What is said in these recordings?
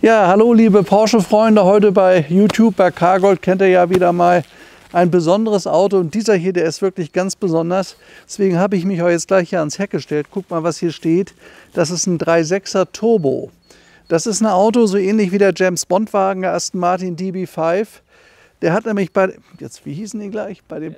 Ja, hallo liebe Porsche-Freunde, heute bei YouTube, bei Cargold kennt ihr ja wieder mal ein besonderes Auto und dieser hier, der ist wirklich ganz besonders. Deswegen habe ich mich auch jetzt gleich hier ans Heck gestellt. Guck mal, was hier steht. Das ist ein 3.6er Turbo. Das ist ein Auto so ähnlich wie der James Bond Wagen, der Aston Martin DB5. Der hat nämlich bei, jetzt wie hießen die gleich? Bei den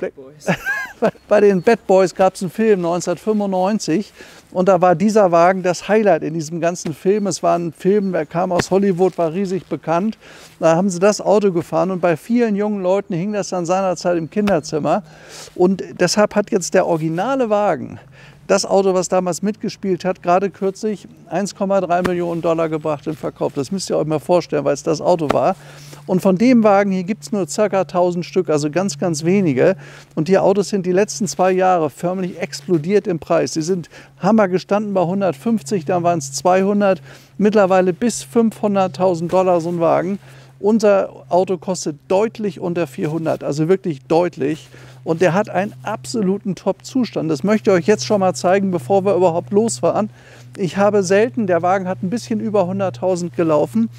bei den Bad Boys gab es einen Film 1995 und da war dieser Wagen das Highlight in diesem ganzen Film. Es war ein Film, der kam aus Hollywood, war riesig bekannt. Da haben sie das Auto gefahren und bei vielen jungen Leuten hing das dann seinerzeit im Kinderzimmer. Und deshalb hat jetzt der originale Wagen, das Auto, was damals mitgespielt hat, gerade kürzlich 1,3 Millionen Dollar gebracht im Verkauf. Das müsst ihr euch mal vorstellen, weil es das Auto war. Und von dem Wagen hier gibt es nur ca. 1000 Stück, also ganz, ganz wenige. Und die Autos sind die letzten 2 Jahre förmlich explodiert im Preis. Sie sind Hammer gestanden bei 150, dann waren es 200, mittlerweile bis 500.000 Dollar so ein Wagen. Unser Auto kostet deutlich unter 400, also wirklich deutlich. Und der hat einen absoluten Top-Zustand. Das möchte ich euch jetzt schon mal zeigen, bevor wir überhaupt losfahren. Ich habe selten, der Wagen hat ein bisschen über 100.000 gelaufen.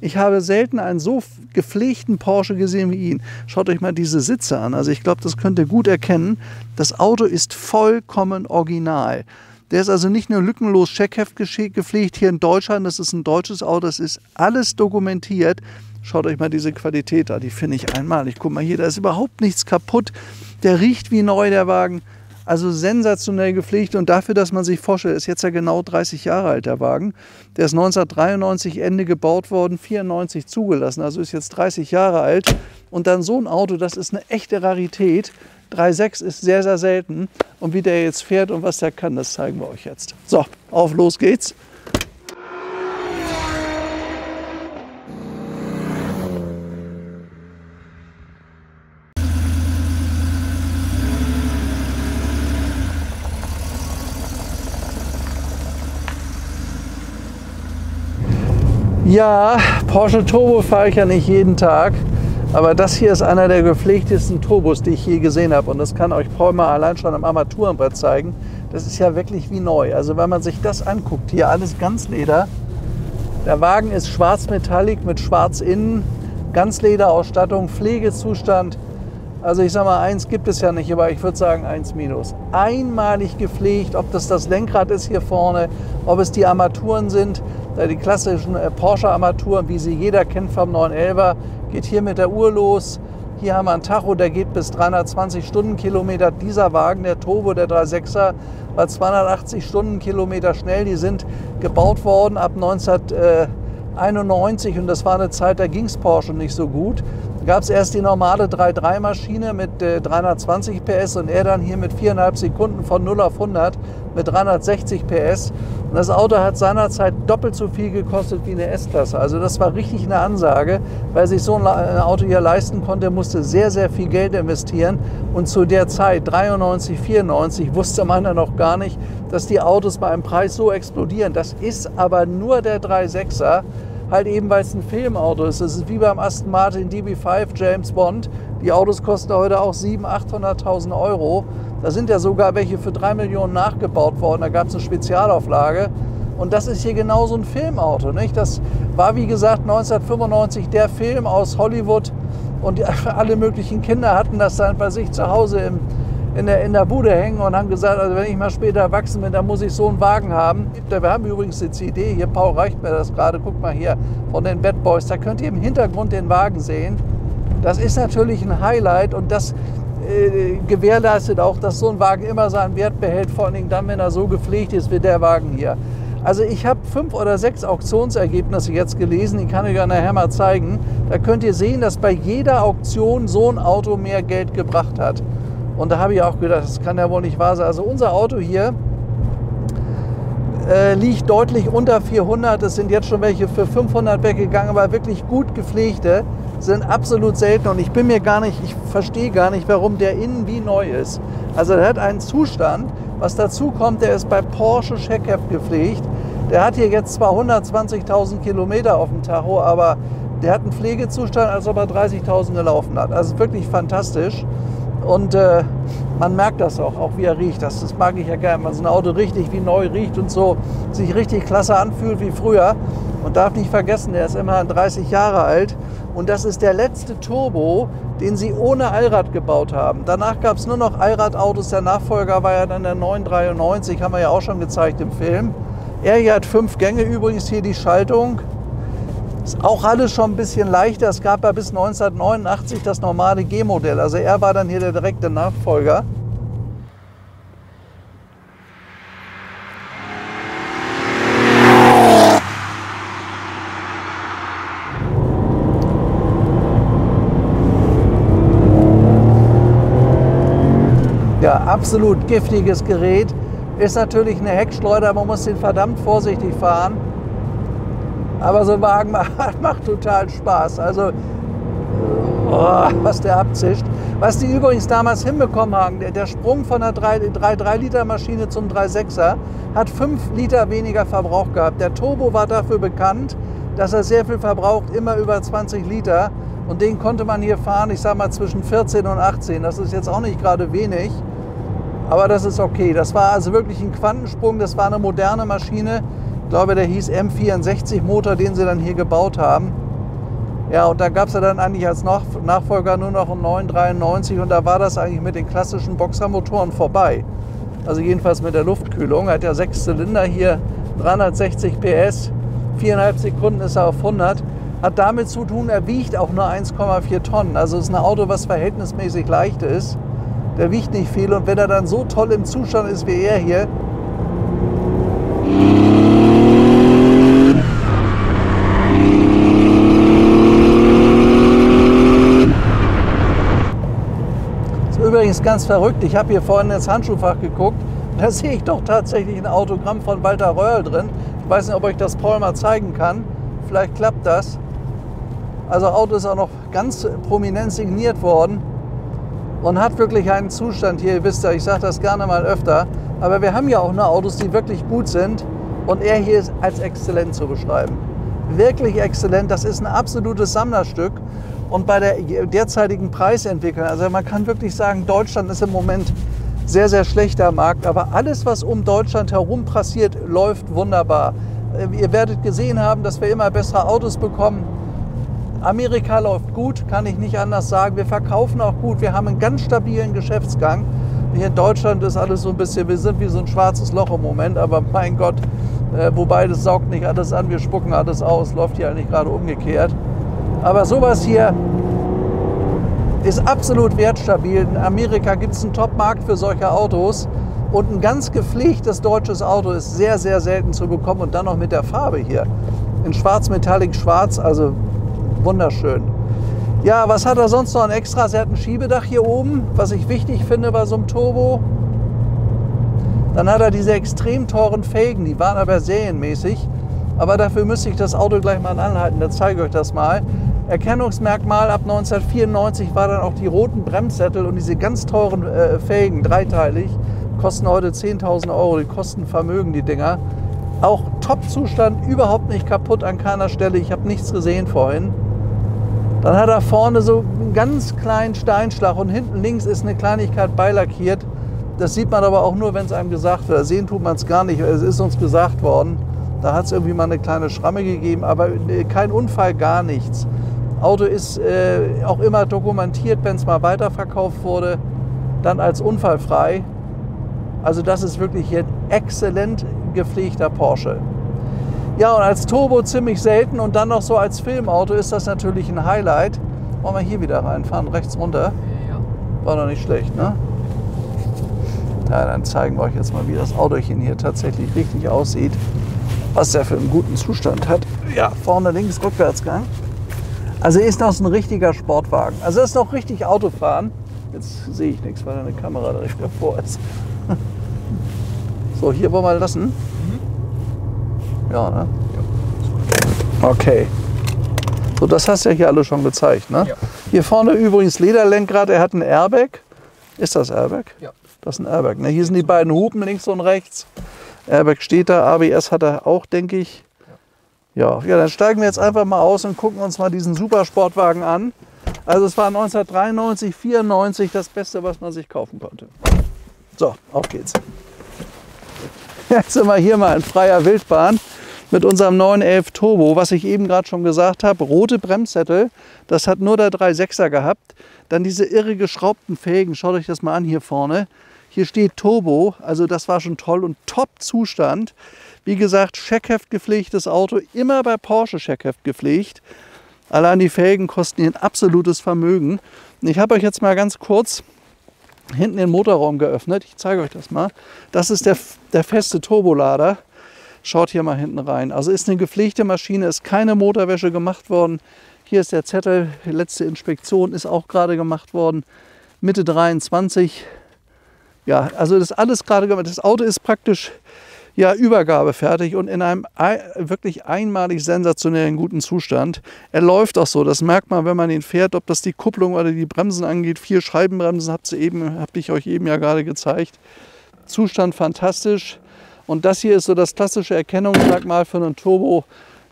Ich habe selten einen so gepflegten Porsche gesehen wie ihn. Schaut euch mal diese Sitze an. Also ich glaube, das könnt ihr gut erkennen. Das Auto ist vollkommen original. Der ist also nicht nur lückenlos Checkheft gepflegt hier in Deutschland. Das ist ein deutsches Auto. Das ist alles dokumentiert. Schaut euch mal diese Qualität an. Die finde ich einmalig. Guck mal hier, da ist überhaupt nichts kaputt. Der riecht wie neu, der Wagen. Also sensationell gepflegt und dafür, dass man sich vorstellt, ist jetzt ja genau 30 Jahre alt, der Wagen. Der ist 1993 Ende gebaut worden, 94 zugelassen, also ist jetzt 30 Jahre alt. Und dann so ein Auto, das ist eine echte Rarität. 3.6 ist sehr, sehr selten. Und wie der jetzt fährt und was der kann, das zeigen wir euch jetzt. So, auf, los geht's. Ja, Porsche Turbo fahre ich ja nicht jeden Tag, aber das hier ist einer der gepflegtesten Turbos, die ich je gesehen habe. Und das kann euch Paul mal allein schon am Armaturenbrett zeigen. Das ist ja wirklich wie neu. Also wenn man sich das anguckt, hier alles Ganzleder. Der Wagen ist schwarzmetallic mit schwarz innen, Ganzlederausstattung, Pflegezustand. Also ich sag mal, 1 gibt es ja nicht, aber ich würde sagen 1 minus. Einmalig gepflegt, ob das Lenkrad ist hier vorne, ob es die Armaturen sind. Die klassischen Porsche-Armaturen, wie sie jeder kennt vom 911er, geht hier mit der Uhr los. Hier haben wir einen Tacho, der geht bis 320 Stundenkilometer. Dieser Wagen, der Turbo, der 3.6er, war 280 Stundenkilometer schnell. Die sind gebaut worden ab 1991 und das war eine Zeit, da ging es Porsche nicht so gut. Da gab es erst die normale 3.3 Maschine mit 320 PS und er dann hier mit 4,5 Sekunden von 0 auf 100 mit 360 PS. Und das Auto hat seinerzeit doppelt so viel gekostet wie eine S-Klasse. Also das war richtig eine Ansage. Wer sich so ein Auto hier leisten konnte, musste sehr, sehr viel Geld investieren. Und zu der Zeit, 93, 94, wusste man ja noch gar nicht, dass die Autos bei einem Preis so explodieren. Das ist aber nur der 3.6er. Halt eben, weil es ein Filmauto ist. Das ist wie beim Aston Martin DB5 James Bond. Die Autos kosten heute auch 700.000, 800.000 Euro. Da sind ja sogar welche für 3 Millionen nachgebaut worden. Da gab es eine Spezialauflage. Und das ist hier genau so ein Filmauto, nicht? Das war, wie gesagt, 1995 der Film aus Hollywood. Und alle möglichen Kinder hatten das dann bei sich zu Hause in der Bude hängen und haben gesagt, also wenn ich mal später erwachsen bin, dann muss ich so einen Wagen haben. Wir haben übrigens die CD, hier Paul reicht mir das gerade, guck mal hier, von den Bad Boys, da könnt ihr im Hintergrund den Wagen sehen. Das ist natürlich ein Highlight und das gewährleistet auch, dass so ein Wagen immer seinen Wert behält, vor allen Dingen dann, wenn er so gepflegt ist wie der Wagen hier. Also ich habe 5 oder 6 Auktionsergebnisse jetzt gelesen, die kann ich euch nachher mal zeigen. Da könnt ihr sehen, dass bei jeder Auktion so ein Auto mehr Geld gebracht hat. Und da habe ich auch gedacht, das kann ja wohl nicht wahr sein. Also unser Auto hier liegt deutlich unter 400. Es sind jetzt schon welche für 500 weggegangen, aber wirklich gut gepflegte sind absolut selten. Und ich verstehe gar nicht, warum der innen wie neu ist. Also der hat einen Zustand, was dazu kommt, der ist bei Porsche Checkheft gepflegt. Der hat hier jetzt zwar 120.000 Kilometer auf dem Tacho, aber der hat einen Pflegezustand, als ob er 30.000 gelaufen hat. Also wirklich fantastisch. Und Man merkt das auch wie er riecht. Das mag ich ja gerne, wenn so ein Auto richtig wie neu riecht und so sich richtig klasse anfühlt wie früher. Und darf nicht vergessen, der ist immerhin 30 Jahre alt. Und das ist der letzte Turbo, den sie ohne Allrad gebaut haben. Danach gab es nur noch Allradautos. Der Nachfolger war ja dann der 993, haben wir ja auch schon gezeigt im Film. Er hier hat 5 Gänge, übrigens hier die Schaltung. Ist auch alles schon ein bisschen leichter. Es gab ja bis 1989 das normale G-Modell. Also er war dann hier der direkte Nachfolger. Ja, absolut giftiges Gerät. Ist natürlich eine Heckschleuder, man muss den verdammt vorsichtig fahren. Aber so ein Wagen macht total Spaß. Also, was der abzischt. Was die übrigens damals hinbekommen haben, der Sprung von einer 3 Liter Maschine zum 3,6er hat 5 Liter weniger Verbrauch gehabt. Der Turbo war dafür bekannt, dass er sehr viel verbraucht, immer über 20 Liter. Und den konnte man hier fahren, ich sag mal zwischen 14 und 18. Das ist jetzt auch nicht gerade wenig, aber das ist okay. Das war also wirklich ein Quantensprung, das war eine moderne Maschine. Ich glaube, der hieß M64 Motor, den sie dann hier gebaut haben. Ja, und da gab es ja dann eigentlich als Nachfolger nur noch einen 993 und da war das eigentlich mit den klassischen Boxermotoren vorbei. Also jedenfalls mit der Luftkühlung. Er hat ja 6 Zylinder hier, 360 PS, 4,5 Sekunden ist er auf 100. Hat damit zu tun, er wiegt auch nur 1,4 Tonnen. Also ist ein Auto, was verhältnismäßig leicht ist. Der wiegt nicht viel und wenn er dann so toll im Zustand ist wie er hier, übrigens ganz verrückt, ich habe hier vorhin ins Handschuhfach geguckt, da sehe ich doch tatsächlich ein Autogramm von Walter Röhrl drin. Ich weiß nicht, ob euch das Paul mal zeigen kann. Vielleicht klappt das. Also Auto ist auch noch ganz prominent signiert worden und hat wirklich einen Zustand hier. Ihr wisst ja, ich sage das gerne mal öfter, aber wir haben ja auch nur Autos, die wirklich gut sind und er hier ist als exzellent zu beschreiben. Wirklich exzellent, das ist ein absolutes Sammlerstück. Und bei der derzeitigen Preisentwicklung, also man kann wirklich sagen, Deutschland ist im Moment sehr, sehr schlechter Markt, aber alles, was um Deutschland herum passiert, läuft wunderbar. Ihr werdet gesehen haben, dass wir immer bessere Autos bekommen. Amerika läuft gut, kann ich nicht anders sagen. Wir verkaufen auch gut, wir haben einen ganz stabilen Geschäftsgang. Hier in Deutschland ist alles so ein bisschen, wir sind wie so ein schwarzes Loch im Moment, aber mein Gott, wobei das saugt nicht alles an, wir spucken alles aus, läuft hier eigentlich gerade umgekehrt. Aber sowas hier ist absolut wertstabil. In Amerika gibt es einen Top-Markt für solche Autos und ein ganz gepflegtes deutsches Auto ist sehr, sehr selten zu bekommen und dann noch mit der Farbe hier. In Schwarz, Metallic Schwarz, also wunderschön. Ja, was hat er sonst noch an Extras? Er hat ein Schiebedach hier oben, was ich wichtig finde bei so einem Turbo. Dann hat er diese extrem teuren Felgen, die waren aber serienmäßig. Aber dafür müsste ich das Auto gleich mal anhalten, dann zeige ich euch das mal. Erkennungsmerkmal ab 1994 war dann auch die roten Bremssättel und diese ganz teuren Felgen, dreiteilig, kosten heute 10.000 €, die kosten Vermögen, die Dinger. Auch Top-Zustand, überhaupt nicht kaputt an keiner Stelle, ich habe nichts gesehen vorhin. Dann hat er vorne so einen ganz kleinen Steinschlag und hinten links ist eine Kleinigkeit beilackiert. Das sieht man aber auch nur, wenn es einem gesagt wird. Sehen tut man es gar nicht, es ist uns gesagt worden. Da hat es irgendwie mal eine kleine Schramme gegeben, aber kein Unfall, gar nichts. Auto ist auch immer dokumentiert, wenn es mal weiterverkauft wurde, dann als unfallfrei. Also das ist wirklich hier ein exzellent gepflegter Porsche. Ja, und als Turbo ziemlich selten und dann noch so als Filmauto ist das natürlich ein Highlight. Wollen wir hier wieder reinfahren, rechts runter? Ja. War doch nicht schlecht, ne? Ja, dann zeigen wir euch jetzt mal, wie das Autochen hier tatsächlich richtig aussieht. Was der für einen guten Zustand hat. Ja, vorne links Rückwärtsgang. Also ist noch so ein richtiger Sportwagen. Also ist noch richtig Autofahren. Jetzt sehe ich nichts, weil eine Kamera direkt davor ist. So, hier wollen wir lassen. Ja, ne? Ja. Okay. So, das hast du ja hier alle schon gezeigt, ne? Ja. Hier vorne übrigens Lederlenkrad, er hat ein Airbag. Ist das Airbag? Ja. Das ist ein Airbag, ne? Hier sind die beiden Hupen links und rechts. Airbag steht da, ABS hat er auch, denke ich. Ja, dann steigen wir jetzt einfach mal aus und gucken uns mal diesen Supersportwagen an. Also es war 1993, 94 das Beste, was man sich kaufen konnte. So, auf geht's. Jetzt sind wir hier mal in freier Wildbahn mit unserem 911 Turbo, was ich eben gerade schon gesagt habe. Rote Bremssättel, das hat nur der 3.6er gehabt. Dann diese irre geschraubten Felgen, schaut euch das mal an hier vorne. Hier steht Turbo, also das war schon toll und Top-Zustand. Wie gesagt, Scheckheft gepflegtes Auto, immer bei Porsche Scheckheft gepflegt. Allein die Felgen kosten hier ein absolutes Vermögen. Und ich habe euch jetzt mal ganz kurz hinten den Motorraum geöffnet. Ich zeige euch das mal. Das ist der feste Turbolader. Schaut hier mal hinten rein. Also ist eine gepflegte Maschine, ist keine Motorwäsche gemacht worden. Hier ist der Zettel, die letzte Inspektion ist auch gerade gemacht worden. Mitte 23. Ja, also das ist alles gerade gemacht. Das Auto ist praktisch ja, übergabefertig und in einem wirklich einmalig sensationellen guten Zustand. Er läuft auch so, das merkt man, wenn man ihn fährt, ob das die Kupplung oder die Bremsen angeht. 4 Scheibenbremsen habe ich euch eben ja gerade gezeigt. Zustand fantastisch. Und das hier ist so das klassische Erkennungsmerkmal für einen Turbo,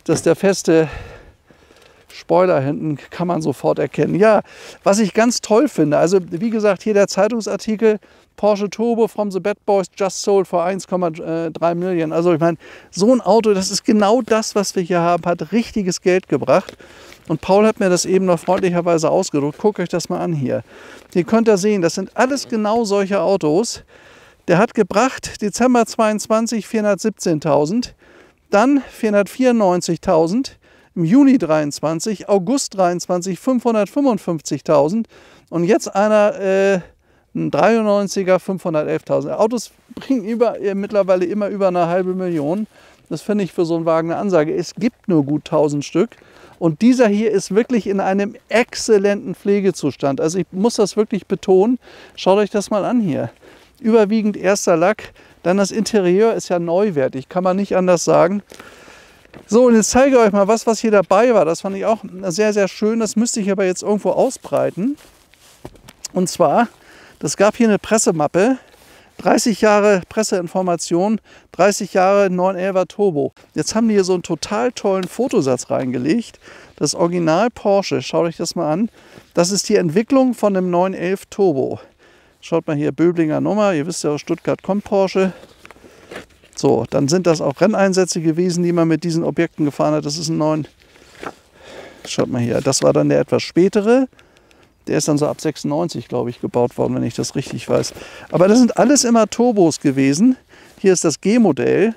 dass der feste Spoiler hinten kann man sofort erkennen. Ja, was ich ganz toll finde, also wie gesagt, hier der Zeitungsartikel, Porsche Turbo from the Bad Boys just sold for 1,3 Millionen. Also ich meine, so ein Auto, das ist genau das, was wir hier haben, hat richtiges Geld gebracht. Und Paul hat mir das eben noch freundlicherweise ausgedruckt. Guckt euch das mal an hier. Hier könnt ihr sehen, das sind alles genau solche Autos. Der hat gebracht, Dezember 22 417.000, dann 494.000, im Juni 23, August 23 555.000 und jetzt einer ein 93er 511.000. Autos bringen mittlerweile immer über eine halbe Million. Das finde ich für so einen Wagen eine Ansage. Es gibt nur gut 1000 Stück. Und dieser hier ist wirklich in einem exzellenten Pflegezustand. Also ich muss das wirklich betonen. Schaut euch das mal an hier. Überwiegend erster Lack. Dann das Interieur ist ja neuwertig, kann man nicht anders sagen. So, und jetzt zeige ich euch mal was hier dabei war. Das fand ich auch sehr, sehr schön. Das müsste ich aber jetzt irgendwo ausbreiten. Und zwar, das gab hier eine Pressemappe. 30 Jahre Presseinformation, 30 Jahre 911er Turbo. Jetzt haben die hier so einen total tollen Fotosatz reingelegt. Das Original Porsche, schaut euch das mal an. Das ist die Entwicklung von dem 911 Turbo. Schaut mal hier, Böblinger Nummer. Ihr wisst ja, aus Stuttgart kommt Porsche. So, dann sind das auch Renneinsätze gewesen, die man mit diesen Objekten gefahren hat. Das ist ein 9. Schaut mal hier, das war dann der etwas spätere. Der ist dann so ab 96, glaube ich, gebaut worden, wenn ich das richtig weiß. Aber das sind alles immer Turbos gewesen. Hier ist das G-Modell,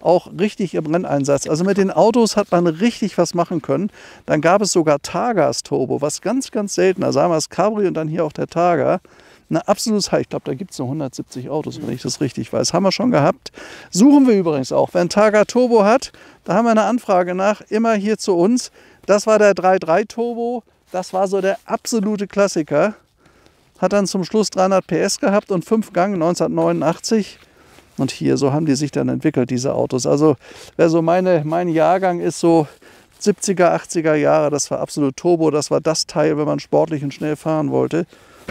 auch richtig im Renneinsatz. Also mit den Autos hat man richtig was machen können. Dann gab es sogar Targas Turbo, was ganz, ganz selten. Also einmal das Cabrio und dann hier auch der Targa. Eine absolutes High. Ich glaube, da gibt es nur 170 Autos, wenn ich das richtig weiß. Haben wir schon gehabt. Suchen wir übrigens auch. Wer ein Targa Turbo hat, da haben wir eine Anfrage nach. Immer hier zu uns. Das war der 3.3 Turbo. Das war so der absolute Klassiker. Hat dann zum Schluss 300 PS gehabt und 5 Gang 1989. Und hier, so haben die sich dann entwickelt, diese Autos. Also wer so mein Jahrgang ist, so 70er, 80er Jahre, das war absolut Turbo. Das war das Teil, wenn man sportlich und schnell fahren wollte.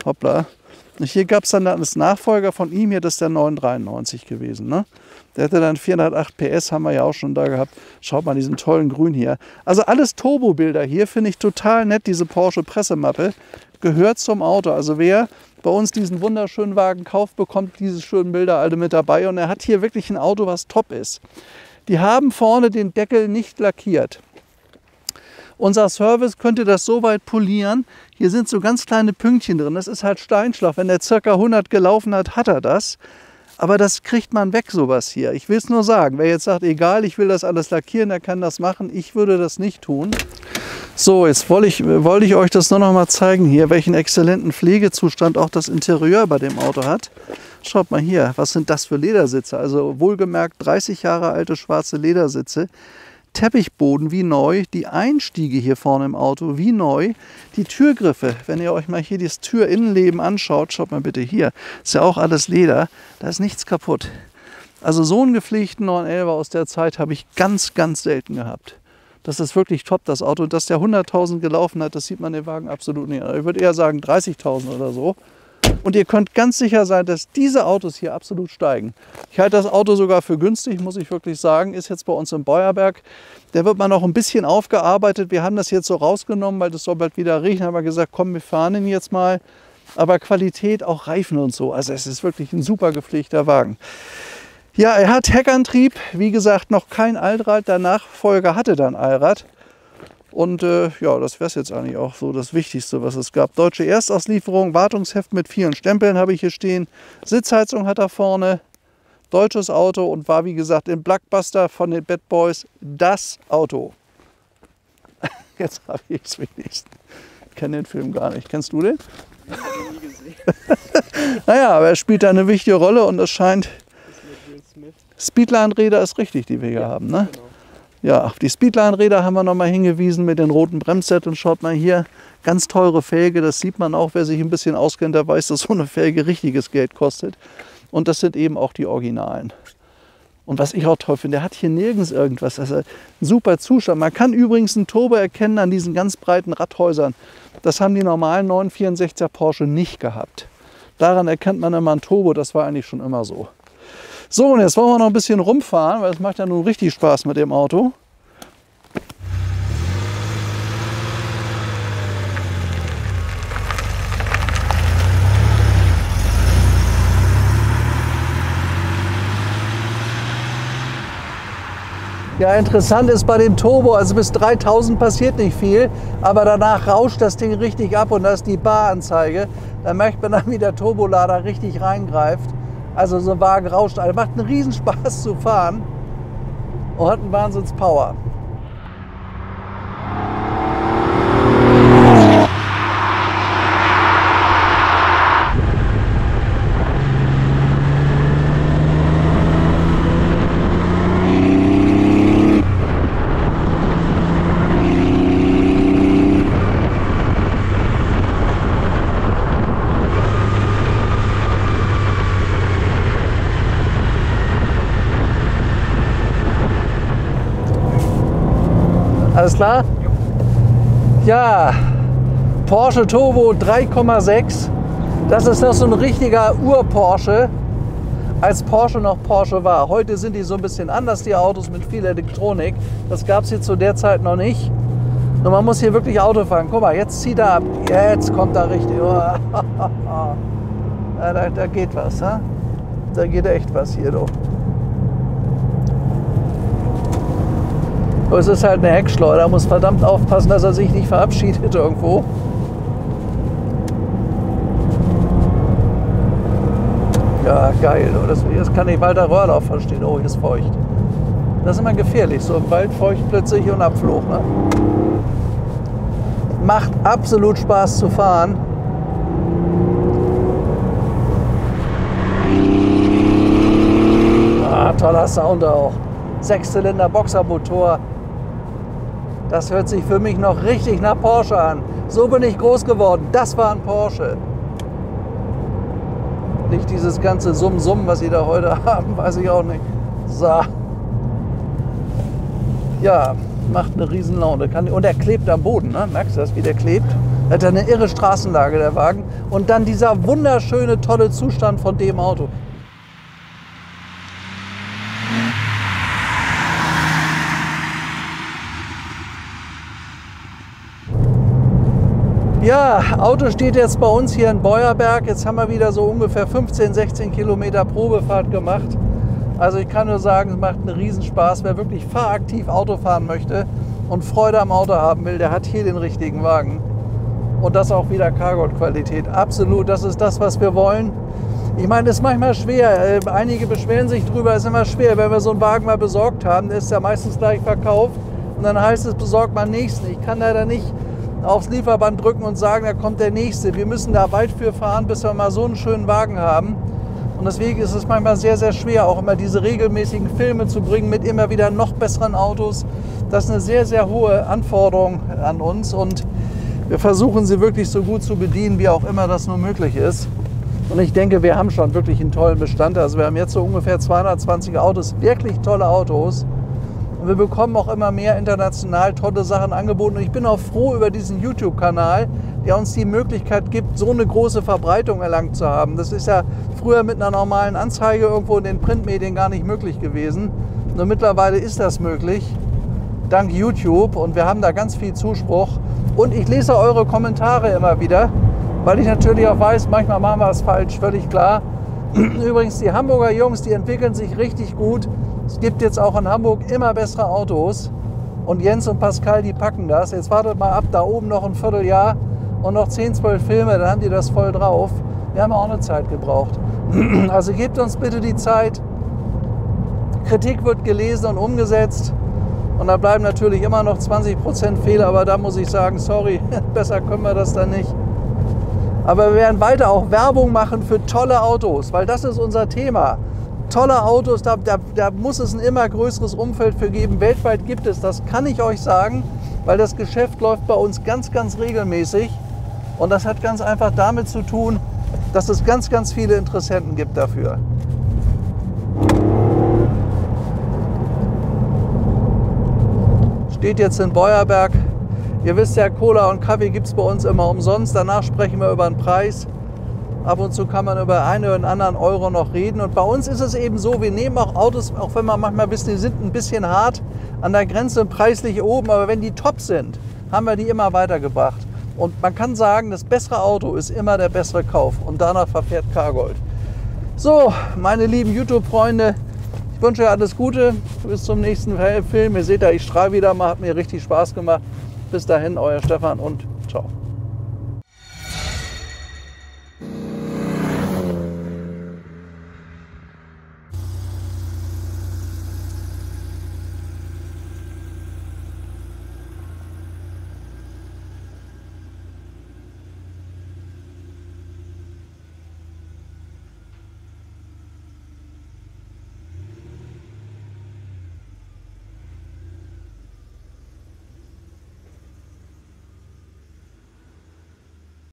Hoppla. Und hier gab es dann als Nachfolger von ihm, hier, das ist der 993 gewesen. Ne? Der hatte dann 408 PS, haben wir ja auch schon da gehabt. Schaut mal diesen tollen Grün hier. Also alles Turbobilder hier, finde ich total nett, diese Porsche Pressemappe. Gehört zum Auto. Also wer bei uns diesen wunderschönen Wagen kauft, bekommt diese schönen Bilder alle mit dabei. Und er hat hier wirklich ein Auto, was top ist. Die haben vorne den Deckel nicht lackiert. Unser Service könnte das so weit polieren. Hier sind so ganz kleine Pünktchen drin. Das ist halt Steinschlag. Wenn der ca. 100 gelaufen hat, hat er das. Aber das kriegt man weg, sowas hier. Ich will es nur sagen. Wer jetzt sagt, egal, ich will das alles lackieren, der kann das machen. Ich würde das nicht tun. So, jetzt wollte ich euch das nur noch mal zeigen hier, welchen exzellenten Pflegezustand auch das Interieur bei dem Auto hat. Schaut mal hier, was sind das für Ledersitze? Also wohlgemerkt 30 Jahre alte schwarze Ledersitze. Teppichboden wie neu, die Einstiege hier vorne im Auto wie neu, die Türgriffe, wenn ihr euch mal hier das Türinnenleben anschaut, schaut mal bitte hier, ist ja auch alles Leder, da ist nichts kaputt. Also so einen gepflegten 911er aus der Zeit habe ich ganz, ganz selten gehabt. Das ist wirklich top, das Auto. Dass der 100.000 gelaufen hat, das sieht man den Wagen absolut nicht. Ich würde eher sagen 30.000 oder so. Und ihr könnt ganz sicher sein, dass diese Autos hier absolut steigen. Ich halte das Auto sogar für günstig, muss ich wirklich sagen. Ist jetzt bei uns im Beuerberg. Der wird mal noch ein bisschen aufgearbeitet. Wir haben das jetzt so rausgenommen, weil das soll bald wieder riechen. Haben wir gesagt, komm, wir fahren ihn jetzt mal. aber Qualität, auch Reifen und so. Also es ist wirklich ein super gepflegter Wagen. Ja, er hat Heckantrieb, wie gesagt, noch kein Allrad. Der Nachfolger hatte dann Allrad. Und ja, das wäre es jetzt eigentlich auch so das Wichtigste, was es gab. Deutsche Erstauslieferung, Wartungsheft mit vielen Stempeln habe ich hier stehen. Sitzheizung hat er vorne. Deutsches Auto und war, wie gesagt, im Blockbuster von den Bad Boys das Auto. Jetzt habe ich es wenigstens. Ich kenne den Film gar nicht. Kennst du den? Ich habe ihn nie gesehen. Naja, aber er spielt da eine wichtige Rolle und es scheint... Speedline-Räder ist richtig, die wir hier haben, ne? Genau. Ja, auf die Speedline-Räder haben wir nochmal hingewiesen mit den roten Bremsset und schaut mal hier, ganz teure Felge, das sieht man auch, wer sich ein bisschen auskennt, der weiß, dass so eine Felge richtiges Geld kostet. Und das sind eben auch die Originalen. Und was ich auch toll finde, der hat hier nirgends irgendwas, also ein super Zustand. Man kann übrigens einen Turbo erkennen an diesen ganz breiten Radhäusern. Das haben die normalen 964er Porsche nicht gehabt. Daran erkennt man immer einen Turbo, das war eigentlich schon immer so. So, und jetzt wollen wir noch ein bisschen rumfahren, weil es macht ja nun richtig Spaß mit dem Auto. Ja, interessant ist bei dem Turbo, also bis 3000 passiert nicht viel, aber danach rauscht das Ding richtig ab und da ist die Baranzeige. Da merkt man dann, wie der Turbolader richtig reingreift. Also so ein Wagen rauscht, also macht einen Riesenspaß zu fahren und hat einen Wahnsinns-Power. Alles klar? Ja, Porsche Turbo 3,6. Das ist noch so ein richtiger Ur-Porsche, als Porsche noch Porsche war. Heute sind die so ein bisschen anders, die Autos mit viel Elektronik. Das gab es hier zu der Zeit noch nicht. Und man muss hier wirklich Auto fahren. Guck mal, jetzt zieht er ab. Jetzt kommt er richtig. Ja, da geht was. Ha? Da geht echt was hier, du. Es ist halt eine Heckschleuder, da muss verdammt aufpassen, dass er sich nicht verabschiedet irgendwo. Ja, geil. Das kann ich Walter Röhrl auch verstehen. Oh, hier ist feucht. Das ist immer gefährlich, so im Wald feucht plötzlich und Abflug. Ne? Macht absolut Spaß zu fahren. Ah, toller Sound auch. 6-Zylinder Boxermotor. Das hört sich für mich noch richtig nach Porsche an. So bin ich groß geworden. Das war ein Porsche. Nicht dieses ganze Summ-Summ, was sie da heute haben, weiß ich auch nicht. So. Ja, macht eine riesen Laune. Und er klebt am Boden, ne? Merkst du das, wie der klebt? Er hat eine irre Straßenlage, der Wagen. Und dann dieser wunderschöne, tolle Zustand von dem Auto. Ja, Auto steht jetzt bei uns hier in Beuerberg. Jetzt haben wir wieder so ungefähr 15, 16 Kilometer Probefahrt gemacht. Also ich kann nur sagen, es macht einen Riesenspaß. Wer wirklich fahraktiv Auto fahren möchte und Freude am Auto haben will, der hat hier den richtigen Wagen. Und das auch wieder Cargold-Qualität. Absolut, das ist das, was wir wollen. Ich meine, das ist manchmal schwer. Einige beschweren sich drüber, es ist immer schwer. Wenn wir so einen Wagen mal besorgt haben, der ist ja meistens gleich verkauft. Und dann heißt es, besorgt mal den nächsten. Ich kann leider nicht aufs Lieferband drücken und sagen, da kommt der nächste. Wir müssen da weit für fahren, bis wir mal so einen schönen Wagen haben. Und deswegen ist es manchmal sehr, sehr schwer, auch immer diese regelmäßigen Filme zu bringen mit immer wieder noch besseren Autos. Das ist eine sehr, sehr hohe Anforderung an uns und wir versuchen sie wirklich so gut zu bedienen, wie auch immer das nur möglich ist. Und ich denke, wir haben schon wirklich einen tollen Bestand. Also wir haben jetzt so ungefähr 220 Autos, wirklich tolle Autos. Und wir bekommen auch immer mehr international tolle Sachen angeboten. Und ich bin auch froh über diesen YouTube-Kanal, der uns die Möglichkeit gibt, so eine große Verbreitung erlangt zu haben. Das ist ja früher mit einer normalen Anzeige irgendwo in den Printmedien gar nicht möglich gewesen. Nur mittlerweile ist das möglich, dank YouTube. Und wir haben da ganz viel Zuspruch. Und ich lese eure Kommentare immer wieder. weil ich natürlich auch weiß, manchmal machen wir es falsch, völlig klar. Übrigens, die Hamburger Jungs, die entwickeln sich richtig gut. Es gibt jetzt auch in Hamburg immer bessere Autos. Und Jens und Pascal, die packen das. Jetzt wartet mal ab, da oben noch ein Vierteljahr und noch 10, 12 Filme, dann haben die das voll drauf. Wir haben auch eine Zeit gebraucht. Also gebt uns bitte die Zeit. Kritik wird gelesen und umgesetzt. Und da bleiben natürlich immer noch 20% Fehler, aber da muss ich sagen, sorry, besser können wir das dann nicht. Aber wir werden weiter auch Werbung machen für tolle Autos, weil das ist unser Thema. Tolle Autos, da muss es ein immer größeres Umfeld für geben. Weltweit gibt es, das kann ich euch sagen, weil das Geschäft läuft bei uns ganz, ganz regelmäßig. Und das hat ganz einfach damit zu tun, dass es ganz, ganz viele Interessenten gibt dafür. Steht jetzt in Beuerberg. Ihr wisst ja, Cola und Kaffee gibt es bei uns immer umsonst. Danach sprechen wir über den Preis. Ab und zu kann man über einen oder anderen Euro noch reden. Und bei uns ist es eben so, wir nehmen auch Autos, auch wenn man manchmal die sind ein bisschen hart an der Grenze preislich oben, aber wenn die top sind, haben wir die immer weitergebracht. Und man kann sagen, das bessere Auto ist immer der bessere Kauf. Und danach verfährt Cargold. So, meine lieben YouTube-Freunde, ich wünsche euch alles Gute. Bis zum nächsten Film. Ihr seht ja, ich strahle wieder mal, hat mir richtig Spaß gemacht. Bis dahin, euer Stefan und ciao.